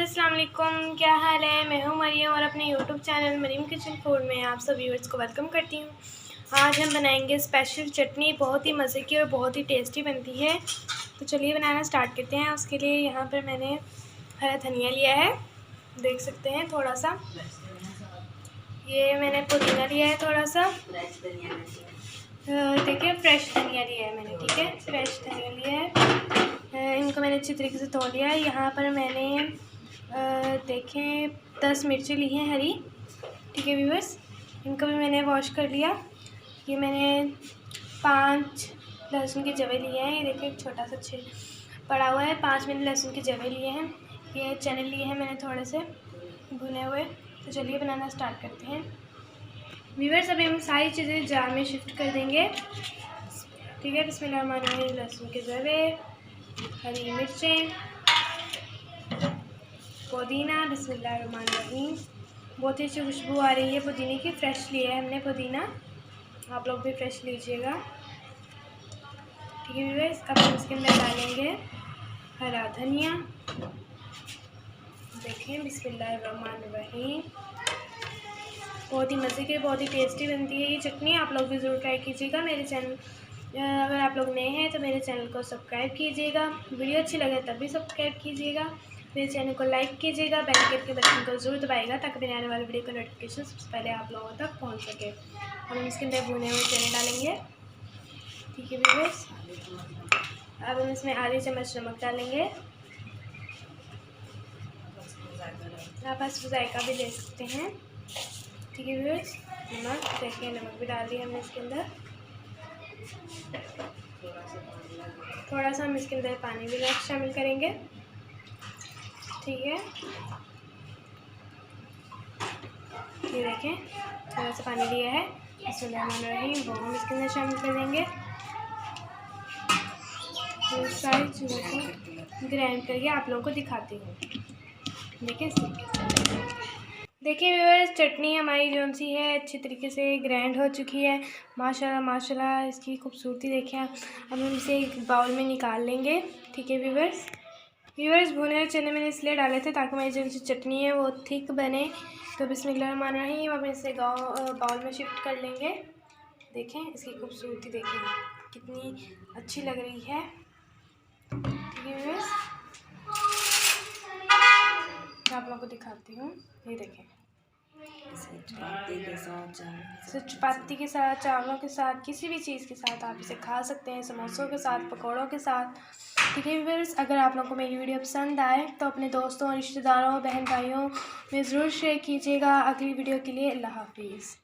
अस्सलाम वालेकुम, क्या हाल है। मैं हूँ मरियम और अपने YouTube channel Maryam kitchen food में आप सब व्यूअर्स को वेलकम करती हूँ। आज हम बनाएंगे स्पेशल चटनी, बहुत ही मज़े की और बहुत ही टेस्टी बनती है। तो चलिए बनाना स्टार्ट करते हैं। उसके लिए यहाँ पर मैंने हरा धनिया लिया है, देख सकते हैं थोड़ा सा। ये मैंने पुदीना लिया है थोड़ा सा, देखिए फ्रेश धनिया लिया है मैंने, ठीक है, फ्रेश धनिया लिया है। इनको मैंने अच्छी तरीके से धो लिया है। यहाँ पर मैंने देखें 10 मिर्ची ली हैं हरी, ठीक है व्यूअर्स, इनको भी मैंने वॉश कर लिया। ये मैंने 5 लहसुन के जवे लिए हैं, ये देखिए एक छोटा सा छेद पड़ा हुआ है। 5 मैंने लहसुन के जवे लिए हैं। ये चने लिए हैं मैंने थोड़े से भुने हुए। तो चलिए बनाना स्टार्ट करते हैं व्यूअर्स। अभी हम सारी चीज़ें जार में शिफ्ट कर देंगे, ठीक है। बिस्मिल्लाहिर्रहमानिर्रहीम। लहसुन के जवे, हरी मिर्चें, पुदीना, बिस्मिल्लाहिर्रहमानिर्रहीम। बहुत ही अच्छी खुशबू आ रही है पुदीने की। फ्रेश लिया है हमने पुदीना, आप लोग भी फ्रेश लीजिएगा, ठीक है व्यूअर्स। अब हम इसके अंदर डालेंगे हरा धनिया, देखें, बिस्मिल्लाहिर्रहमानिर्रहीम। बहुत ही मज़े की, बहुत ही टेस्टी बनती है ये चटनी। आप लोग भी ज़रूर ट्राई कीजिएगा। मेरे चैनल, अगर आप लोग नए हैं तो मेरे चैनल को सब्सक्राइब कीजिएगा। वीडियो अच्छी लगे तब भी सब्सक्राइब कीजिएगा। मेरे चैनल को लाइक कीजिएगा, बेल आइकन के बटन को ज़रूर दबाइएगा ताकि मेरे आने वाले वीडियो का नोटिफिकेशन सबसे पहले आप लोगों तक पहुंच सके। हम इसके अंदर भुने हुए चने डालेंगे, ठीक है व्यूअर्स। अब हम इसमें आधी चम्मच नमक डालेंगे, आप बस जायका भी ले सकते हैं, ठीक है व्यूअर्स। नमक, देखिए नमक भी डाल दिया हमने इसके अंदर। थोड़ा सा हम इसके अंदर पानी भी शामिल करेंगे, ठीक है। ये देखें थोड़ा सा पानी लिया है, बिस्मिल्लाहिर्रहमानिर्रहीम, वो हम इसके अंदर शामिल कर देंगे। तो सारी चीज़ों को ग्राइंड करके आप लोगों को दिखाती हूँ, देखिए व्यूअर्स, चटनी हमारी जो सी है अच्छी तरीके से ग्राइंड हो चुकी है। माशाल्लाह माशाल्लाह, इसकी खूबसूरती देखें। अब हम इसे एक बाउल में निकाल लेंगे, ठीक है व्यूअर्स। भुने हुए चने मैंने इसलिए डाले थे ताकि हमारी जो सी चटनी है वो थिक बने। तो बिस्मिल्लाहिर्रहमानिर्रहीम, अब इसे बाउल में शिफ्ट कर लेंगे। देखें इसकी खूबसूरती, देखें कितनी अच्छी लग रही है, ठीक है व्यूअर्स। मैं आप लोगों को दिखाती हूँ, ये देखें, चपाती के साथ, चावलों के साथ, किसी भी चीज़ के साथ आप इसे खा सकते हैं, समोसों के साथ, पकौड़ों के साथ, ठीक है व्यूअर्स। अगर आप लोगों को मेरी वीडियो पसंद आए तो अपने दोस्तों, रिश्तेदारों, बहन भाइयों में ज़रूर शेयर कीजिएगा। अगली वीडियो के लिए अल्लाह हाफिज़।